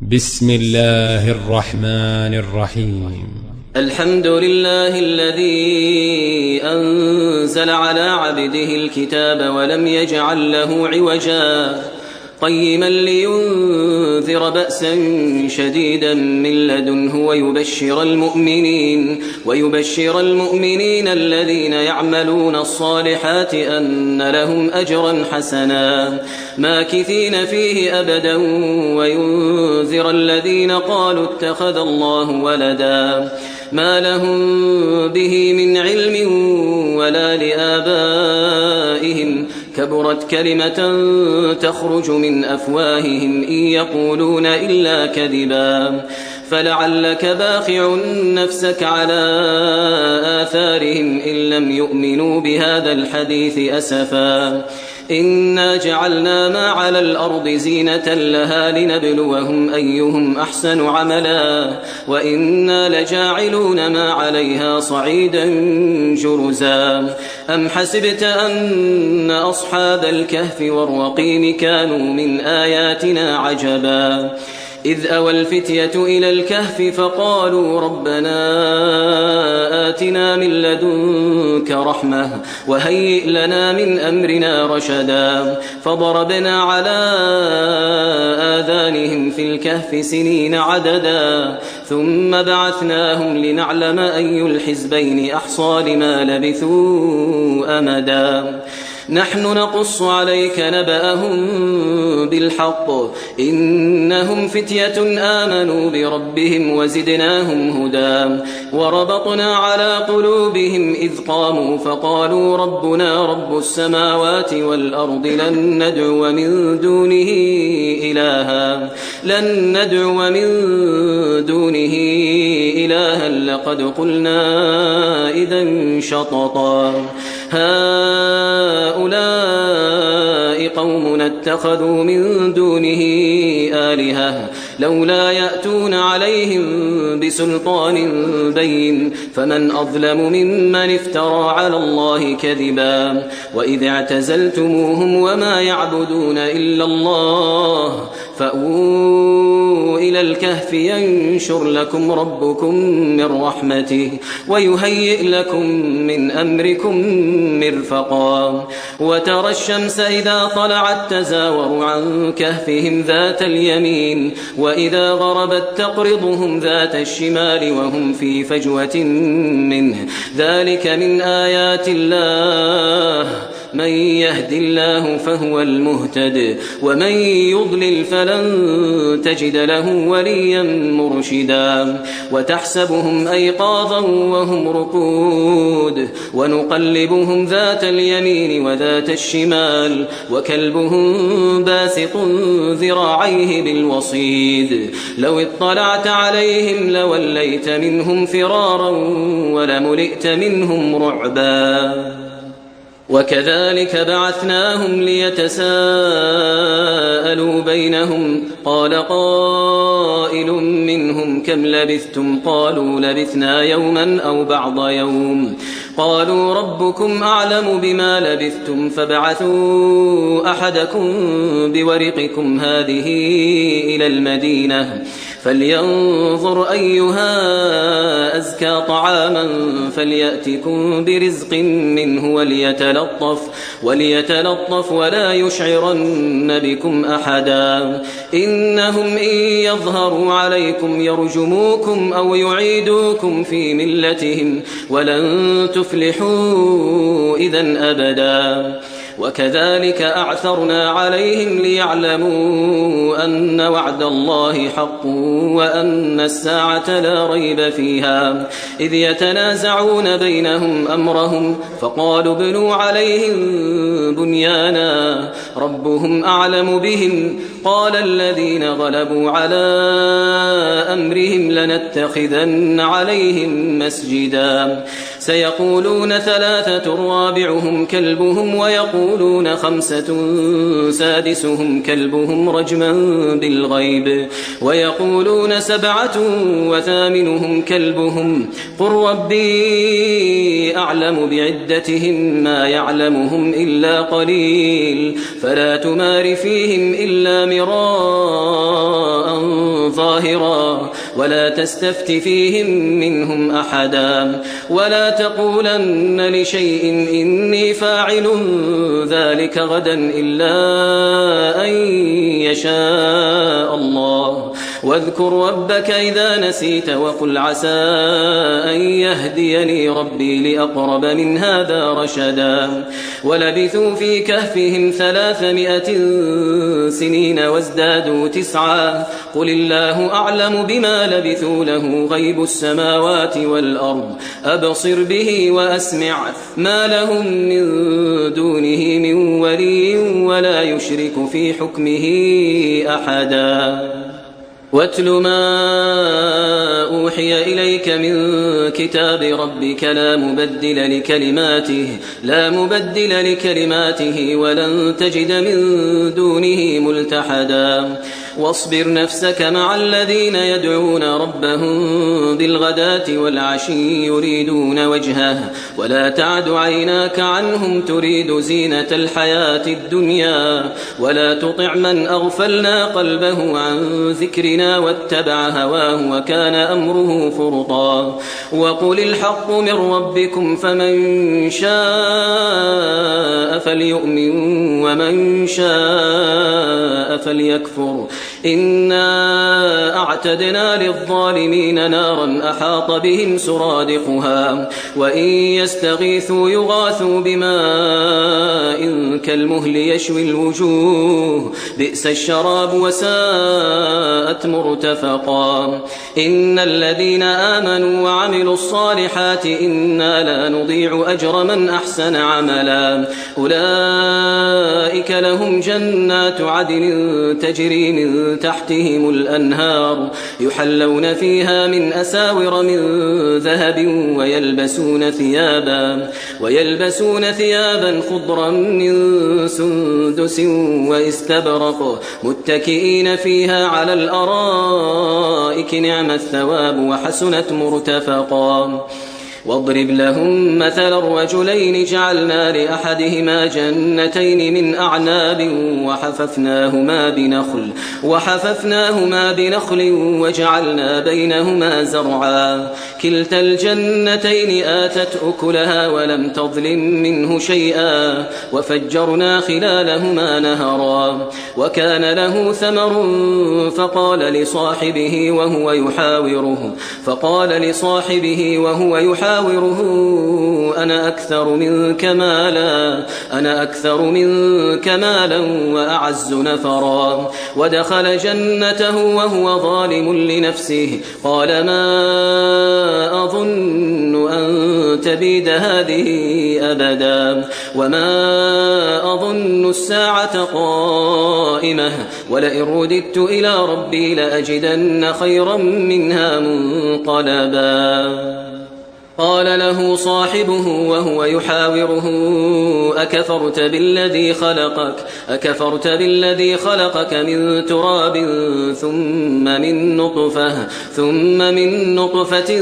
بسم الله الرحمن الرحيم. الحمد لله الذي أنزل على عبده الكتاب ولم يجعل له عوجا قيما لينذر بأسا شديدا من لدنه ويبشر المؤمنين الذين يعملون الصالحات أن لهم أجرا حسنا ماكثين فيه أبدا وينذر الذين قالوا اتخذ الله ولدا ما لهم به من علم ولا لآبائهم كبرت كلمة تخرج من أفواههم إن يقولون إلا كذبا فلعلك باخع نفسك على آثارهم إن لم يؤمنوا بهذا الحديث أسفا إنا جعلنا ما على الأرض زينة لها لنبلوهم أيهم أحسن عملا وإنا لجاعلون ما عليها صعيدا جرزا أم حسبت أن أصحاب الكهف والرقيم كانوا من آياتنا عجبا إذ أوى الفتية إلى الكهف فقالوا ربنا آتنا من لدنك رحمة وهيئ لنا من أمرنا رشدا فضربنا على آذانهم في الكهف سنين عددا ثم بعثناهم لنعلم أي الحزبين أحصى لما لبثوا أمدا نحن نقص عليك نبأهم بالحق إنهم فتية آمنوا بربهم وزدناهم هدى وربطنا على قلوبهم إذ قاموا فقالوا ربنا رب السماوات والأرض لن ندعو من دونه إلها لقد قلنا إذا شططا هؤلاء قومنا اتخذوا من دونه آلهة لولا يأتون عليهم بسلطان بين فمن أظلم ممن افترى على الله كذبا وإذ اعتزلتموهم وما يعبدون إلا الله فأووا إلى الكهف ينشر لكم ربكم من رحمته ويهيئ لكم من أمركم مرفقا وترى الشمس إذا طلعت تزاور عن كهفهم ذات اليمين وإذا غربت تقرضهم ذات الشمال وهم في فجوة منه ذلك من آيات الله من يهد الله فهو المهتد ومن يضلل فلن تجد له وليا مرشدا وتحسبهم أيقاظا وهم رقود ونقلبهم ذات اليمين وذات الشمال وكلبهم باسط ذراعيه بالوصيد لو اطلعت عليهم لوليت منهم فرارا ولملئت منهم رعبا وكذلك بعثناهم ليتساءلوا بينهم قال قائل منهم كم لبثتم قالوا لبثنا يوما أو بعض يوم قالوا ربكم أعلم بما لبثتم فابعثوا أحدكم بورقكم هذه إلى المدينة فلينظر أيها أزكى طعاما فليأتكم برزق منه وليتلطف ولا يشعرن بكم أحدا إنهم إن يظهروا عليكم يرجموكم أو يعيدوكم في ملتهم ولن تفلحوا إذن أبدا وكذلك أعثرنا عليهم ليعلموا أن وعد الله حق وأن الساعة لا ريب فيها إذ يتنازعون بينهم أمرهم فقالوا ابنوا عليهم بنيانا ربهم أعلم بهم قال الذين غلبوا على أمرهم لنتخذن عليهم مسجدا سيقولون 3 رابعهم كلبهم ويقولون 5 سادسهم كلبهم رجما بالغيب ويقولون 7 وثامنهم كلبهم قل ربي أعلم بعدتهم ما يعلمهم إلا قليل فلا تمار فيهم إلا مراء ظاهرا ولا تستفت فيهم منهم أحدا ولا تقولن لشيء إني فاعل ذلك غدا إلا أن يشاء الله واذكر ربك إذا نسيت وقل عسى أن يهديني ربي لأقرب من هذا رشدا ولبثوا في كهفهم 300 سنين وازدادوا 9 قل الله أعلم بما لبثوا له غيب السماوات والأرض أبصر به وأسمع ما لهم من دونه من ولي ولا يشرك في حكمه أحدا واتل ما أوحي إليك من كتاب ربك لا مبدل لكلماته ولن تجد من دونه ملتحدا واصبر نفسك مع الذين يدعون ربهم بالغداة والعشي يريدون وجهه ولا تعد عيناك عنهم تريد زينة الحياة الدنيا ولا تطع من أغفلنا قلبه عن ذكرنا واتبع هواه وكان أمره فرطا وقل الحق من ربكم فمن شاء فليؤمن ومن شاء فليكفر إنا أعتدنا للظالمين نارا أحاط بهم سرادقها وإن يستغيثوا يغاثوا بماء كالمهل يشوي الوجوه بئس الشراب وساءت مرتفقا إن الذين آمنوا وعملوا الصالحات إنا لا نضيع أجر من أحسن عملا أولئك لهم جنات عدن تجري من تحتهم الأنهار يحلون فيها من أساور من ذهب ويلبسون ثيابا خضرا من سندس واستبرق متكئين فيها على الأرائك نعم الثواب وحسنت مرتفقا واضرب لهم مثل الرجلين جعلنا لأحدهما جنتين من أعناب وحففناهما بنخل وجعلنا بينهما زرعا كلتا الجنتين آتت أكلها ولم تظلم منه شيئا وفجرنا خلالهما نهرا وكان له ثمر فقال لصاحبه وهو يحاوره أنا أكثر منك مالا وأعز نفرا ودخل جنته وهو ظالم لنفسه قال ما أظن أن تبيد هذه أبدا وما أظن الساعة قائمة ولئن رددت إلى ربي لأجدن خيرا منها منقلبا قال له صاحبه وهو يحاوره أكفرت بالذي خلقك من تراب ثم من نطفة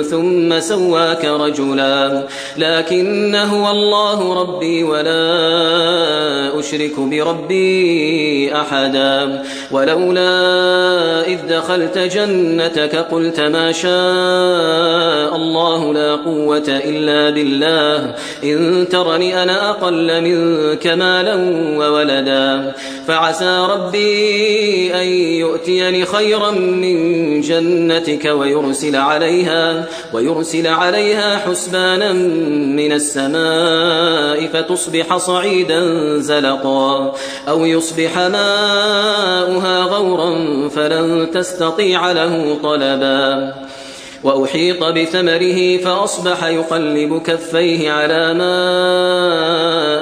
ثم سواك رجلا لكن هو الله ربي ولا أشرك بربي أحدا ولولا إذ دخلت جنتك قلت ما شاء الله لا قوة إلا بالله إن ترني أنا أقل منك مالا وولدا فعسى ربي أن يؤتيني خيرا من جنتك ويرسل عليها حسبانا من السماء فتصبح صعيدا زلقا أو يصبح ماؤها غورا فلن تستطيع له طلبا وأحيط بثمره فأصبح يقلب كفيه على ما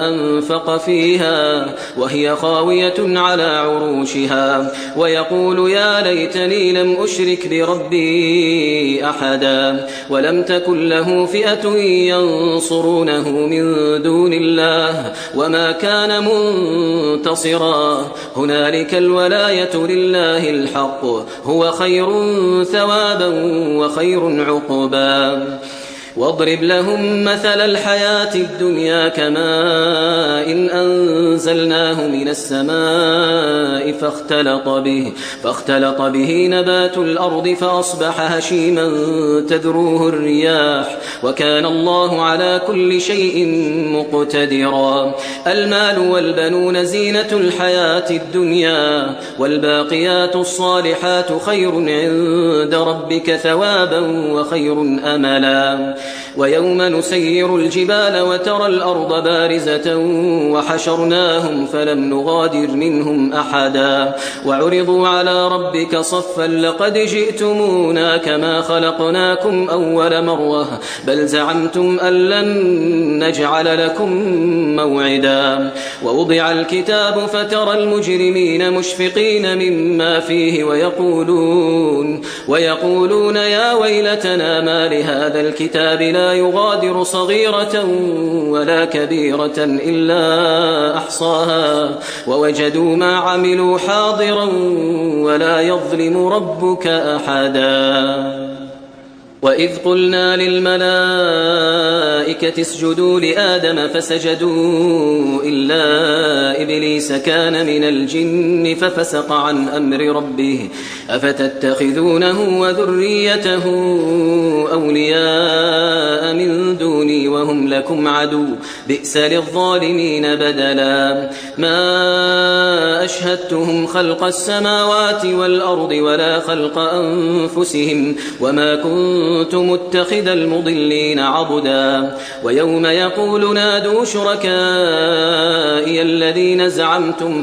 أنفق فيها وهي خاوية على عروشها ويقول يا ليتني لم أشرك بربي أحدا ولم تكن له فئة ينصرونه من دون الله وما كان منتصرا هنالك الولاية لله الحق هو خير ثوابا وخير عقبا واضرب لهم مثل الحياة الدنيا كماء إن أنزلناه من السماء فاختلط به نبات الأرض فأصبح هشيما تذروه الرياح وكان الله على كل شيء مقتدرا. المال والبنون زينة الحياة الدنيا والباقيات الصالحات خير عند ربك ثوابا وخير أملا. ويوم نسير الجبال وترى الأرض بارزة وحشرناهم فلم نغادر منهم أحدا وعرضوا على ربك صفا لقد جئتمونا كما خلقناكم أول مرة بل زعمتم أن لن نجعل لكم موعدا. ووضع الكتاب فترى المجرمين مشفقين مما فيه ويقولون يا ويلتنا ما لهذا الكتاب لا يغادر صغيرة ولا كبيرة إلا أحصاها ووجدوا ما عملوا حاضرا ولا يظلم ربك أحدا. وإذ قلنا للملائكة اسجدوا لآدم فسجدوا إلا إبليس كان من الجن ففسق عن أمر ربه أفتتخذونه وذريته أولياء من دوني وهم لكم عدو بئس للظالمين بدلا. ما أشهدتهم خلق السماوات والأرض ولا خلق أنفسهم وما كنت متخذ المضلين عضدا. ويوم يقول نادوا شركائي الذين زعمتم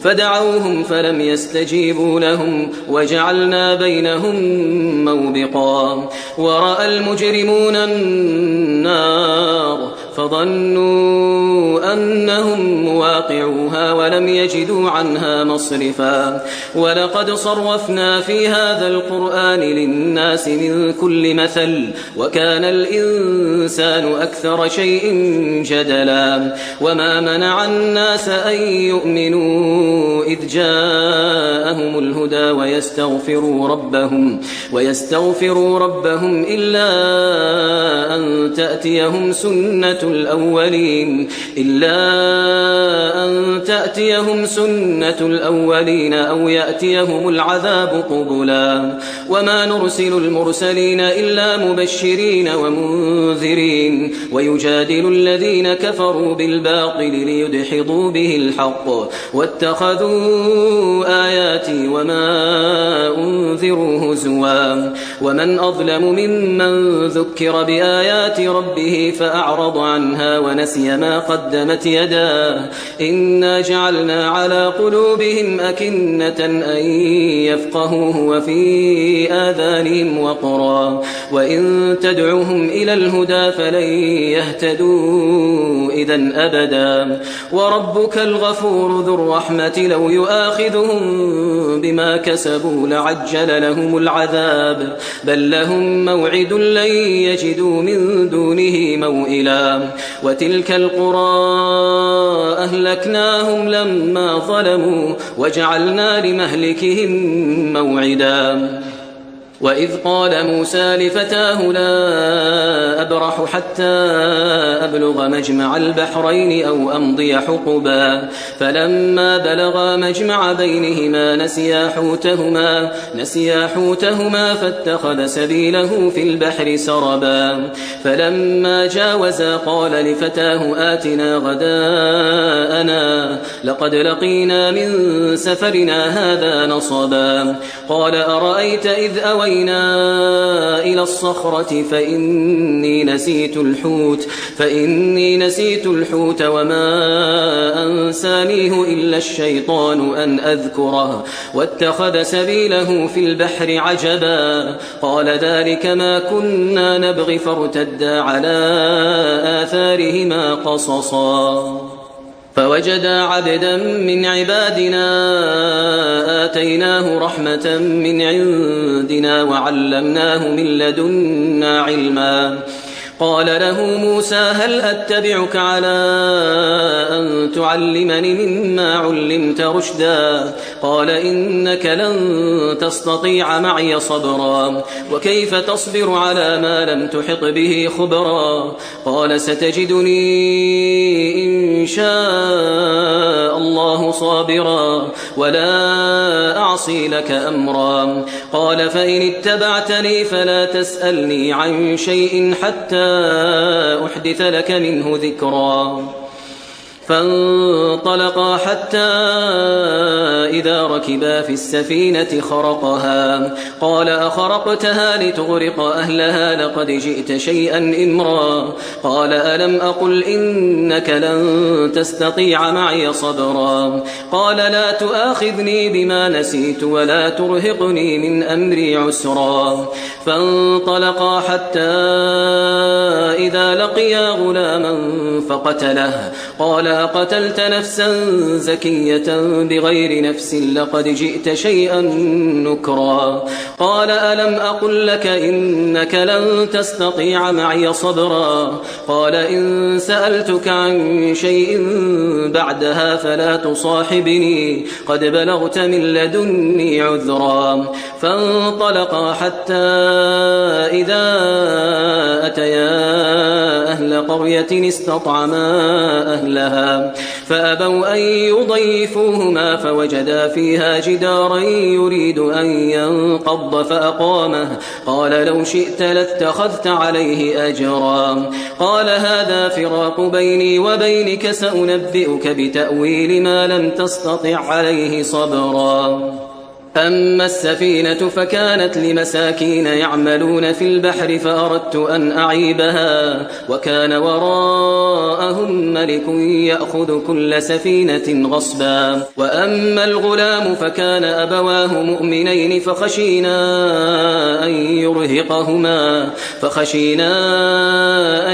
فدعوهم فلم يستجيبوا لهم وجعلنا بينهم موبقا. ورأى المجرمون النار فظنوا أنهم مواقعوها ولم يجدوا عنها مصرفا. ولقد صرفنا في هذا القرآن للناس من كل مثل وكان الإنسان أكثر شيء جدلا. وما منع الناس أن يؤمنوا إذ جاءهم الهدى ويستغفروا ربهم إلا أن تأتيهم سنة الأولين أو يأتيهم العذاب قبلا. وما نرسل المرسلين إلا مبشرين ومنذرين ويجادل الذين كفروا بالباطل ليدحضوا به الحق واتخذوا آياتي وما أنذروا هزوا. ومن أظلم ممن ذكر بآيات ربه فأعرض عنها ونسي ما قدمت يداه إنا جعلنا على قلوبهم أكنة أن يفقهوه وفي آذانهم وقرا وإن تدعوهم إلى الهدى فلن يهتدوا إذن أبدا. وربك الغفور ذو الرحمة لو يؤاخذهم بما كسبوا لعجل لهم العذاب بل لهم موعد لن يجدوا من دونه موئلا. وتلك القرى أهلكناهم لما ظلموا وجعلنا لمهلكهم موعدا. وإذ قال موسى لفتاه لا أبرح حتى أبلغ مجمع البحرين أو أمضي حقبا فلما بلغا مجمع بينهما نسيا حوتهما فاتخذ سبيله في البحر سربا. فلما جاوزا قال لفتاه آتنا غداءنا لقد لقينا من سفرنا هذا نصبا. قال أرأيت إذ أوينا إلى الصخرة فإني نسيت الحوت وما أنسانيه إلا الشيطان أن أذكره واتخذ سبيله في البحر عجبا. قال ذلك ما كنا نبغي فارتدا على آثارهما قصصا. فوجدا عبدا من عبادنا آتيناه رحمة من عندنا وعلمناه من لدنا علما. قال له موسى هل أتبعك على أن تعلمني مما علمت رشدا قال إنك لن تستطيع معي صبرا وكيف تصبر على ما لم تحط به خبرا قال ستجدني إن شاء الله صابرا ولا أعصي لك أمرا قال فإن اتبعتني فلا تسألني عن شيء حتى أحدث لك منه ذكرا فانطلقا حتى إذا ركبا في السفينة خرقها قال أخرقتها لتغرق أهلها لقد جئت شيئا إمرا قال ألم أقل إنك لن تستطيع معي صبرا قال لا تؤاخذني بما نسيت ولا ترهقني من أمري عسرا فانطلقا حتى إذا لقيا غلاما فقتله قال أقتلت نفسا زكية بغير نفس لقد جئت شيئا نكرا قال ألم أقل لك إنك لن تستطيع معي صبرا قال إن سألتك عن شيء بعدها فلا تصاحبني قد بلغت من لدني عذرا فانطلقا حتى إذا أتيا أهل قرية استطعما أهلها فأبوا أن يضيفوهما فوجدا فيها جدارا يريد أن ينقض فأقامه قال لو شئت لاتخذت عليه أجرا قال هذا فراق بيني وبينك سأنبئك بتأويل ما لم تستطع عليه صبرا أما السفينة فكانت لمساكين يعملون في البحر فأردت أن أعيبها وكان وراءهم ملك يأخذ كل سفينة غصبا وأما الغلام فكان أبواه مؤمنين فخشينا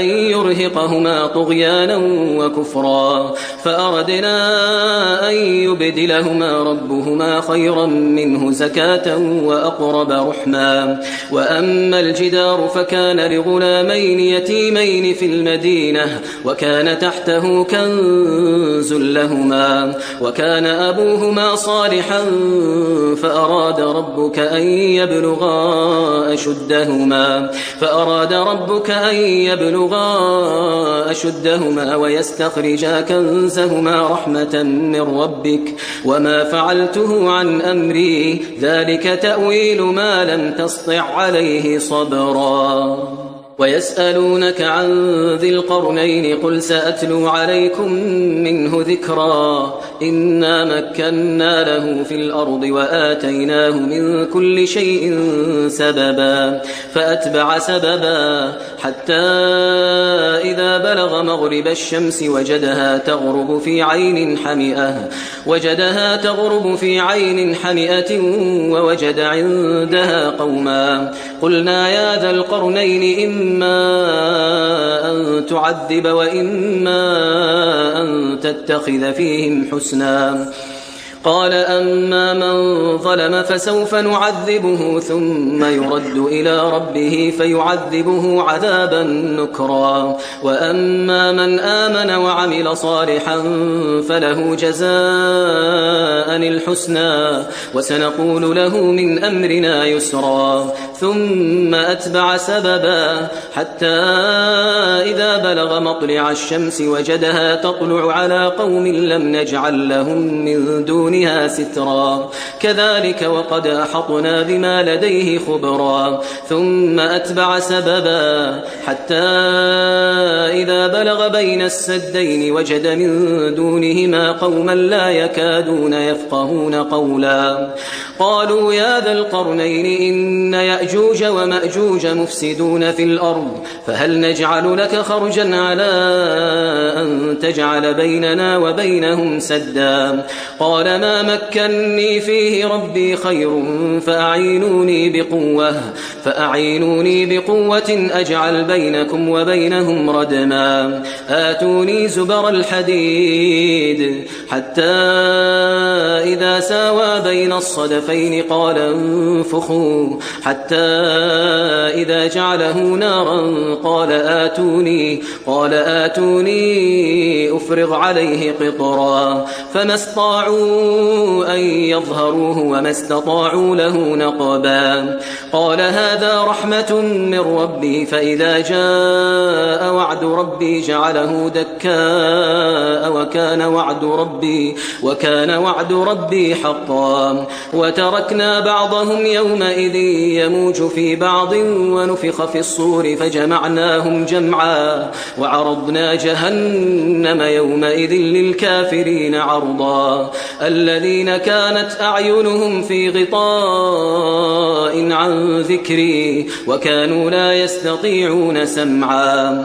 أن يرهقهما طغيانا وكفرا فأردنا أن يبدلهما ربهما خيرا منه زكاة وأقرب رحما وأما الجدار فكان لغلامين يتيمين في المدينة وكان تحته كنز لهما وكان أبوهما صالحا فأراد ربك أن يبلغا أشدهما ويستخرجا كنزهما رحمة من ربك وما فعلته عن أمري ذلك تأويل ما لم تسطع عليه صبرا ويسألونك عن ذي القرنين قل سأتلو عليكم منه ذكرا إنا مكنا له في الأرض وآتيناه من كل شيء سببا فأتبع سببا حتى إذا بلغ مغرب الشمس وجدها تغرب في عين حمئة ووجد عندها قوما قلنا يا ذا القرنين إما أن تعذب وإما أن تتخذ فيهم حسنا قال أما من ظلم فسوف نعذبه ثم يرد إلى ربه فيعذبه عذابا نكرا وأما من آمن وعمل صالحا فله جزاء الحسنى وسنقول له من أمرنا يسرا ثم أتبع سببا حتى إذا بلغ مطلع الشمس وجدها تطلع على قوم لم نجعل لهم من دونها سترا كذلك وقد أحطنا بما لديه خبرا ثم أتبع سببا حتى إذا بلغ بين السدين وجد من دونهما قوما لا يكادون يفقهون قولا قالوا يا ذا القرنين إن يأجوج ومأجوج مفسدون في الأرض فهل نجعل لك خرجا على أن تجعل بيننا وبينهم سدا قال ما مكني فيه ربي خير فأعينوني بقوة أجعل بينكم وبينهم ردما آتوني زبر الحديد حتى إذا ساوى بين الصدفين قال انفخوا حتى حتى إذا جعله نارا قال آتوني أفرغ عليه قطرا فما استطاعوا أن يظهروه وما استطاعوا له نقبا قال هذا رحمة من ربي فإذا جاء وعد ربي جعله دكاء وكان وعد ربي حقا وتركنا بعضهم يومئذ يموج في بعض ونفخ في الصور فجمعناهم جمعا وعرضنا جهنم يومئذ للكافرين عرضا الذين كانت أعينهم في غطاء عن ذكري وكانوا لا يستطيعون سمعا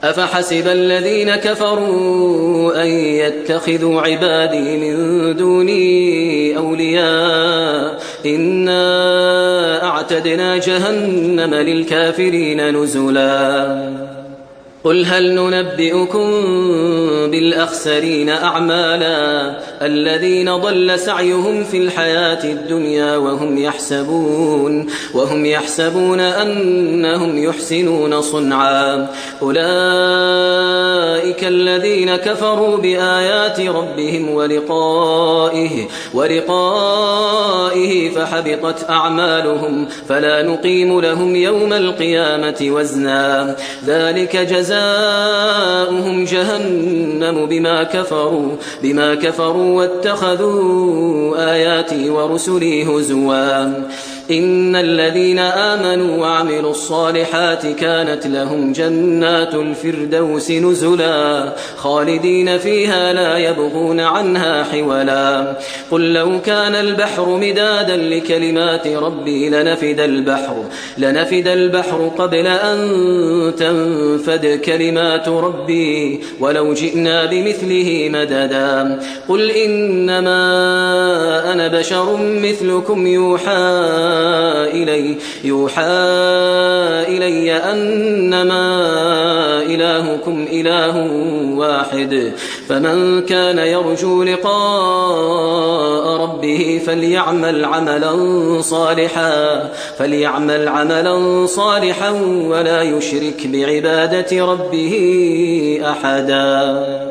أفحسب الذين كفروا أن يتخذوا عبادي من دوني أولياء إنا أعتدنا جهنم للكافرين نزلا قل هل ننبئكم بالأخسرين أعمالا الذين ضل سعيهم في الحياة الدنيا وهم يحسبون أنهم يحسنون صنعا أولئك الذين كفروا بآيات ربهم ولقائه فحبطت أعمالهم فلا نقيم لهم يوم القيامة وزنا ذلك جزاؤهم جهنم بما كفروا واتخذوا آياتي ورسلي هزوا إن الذين آمنوا وعملوا الصالحات كانت لهم جنات الفردوس نزلا خالدين فيها لا يبغون عنها حولا قل لو كان البحر مدادا لكلمات ربي لنفد البحر قبل أن تنفد كلمات ربي ولو جئنا بمثله مددا قل إنما أنا بشر مثلكم يوحى إلي أنما إلهكم إله واحد فمن كان يرجو لقاء ربه فليعمل عملا صالحا ولا يشرك بعبادة ربه أحدا